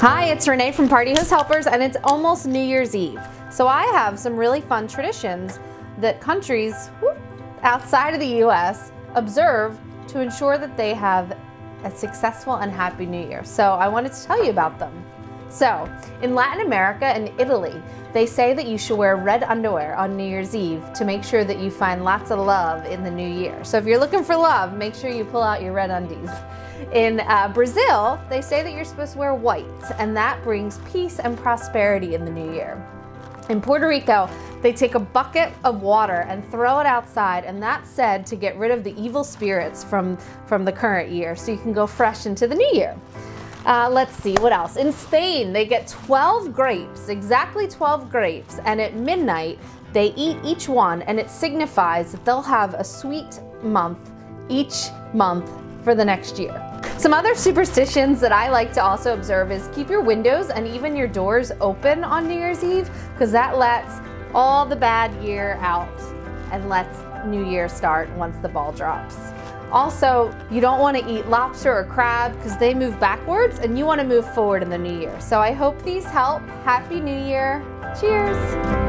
Hi, it's Renee from Party Host Helpers, and it's almost New Year's Eve. So I have some really fun traditions that countries outside of the US observe to ensure that they have a successful and happy New Year. So I wanted to tell you about them. So in Latin America and Italy, they say that you should wear red underwear on New Year's Eve to make sure that you find lots of love in the new year. So if you're looking for love, make sure you pull out your red undies. In Brazil, they say that you're supposed to wear white, and that brings peace and prosperity in the new year. In Puerto Rico, they take a bucket of water and throw it outside, and that's said to get rid of the evil spirits from the current year, so you can go fresh into the new year. Let's see, what else? In Spain, they get 12 grapes, exactly 12 grapes, and at midnight, they eat each one, and it signifies that they'll have a sweet month each month for the next year. Some other superstitions that I like to also observe is keep your windows and even your doors open on New Year's Eve, because that lets all the bad year out and lets New Year start once the ball drops. Also, you don't want to eat lobster or crab because they move backwards, and you want to move forward in the new year. So I hope these help. Happy New Year. Cheers.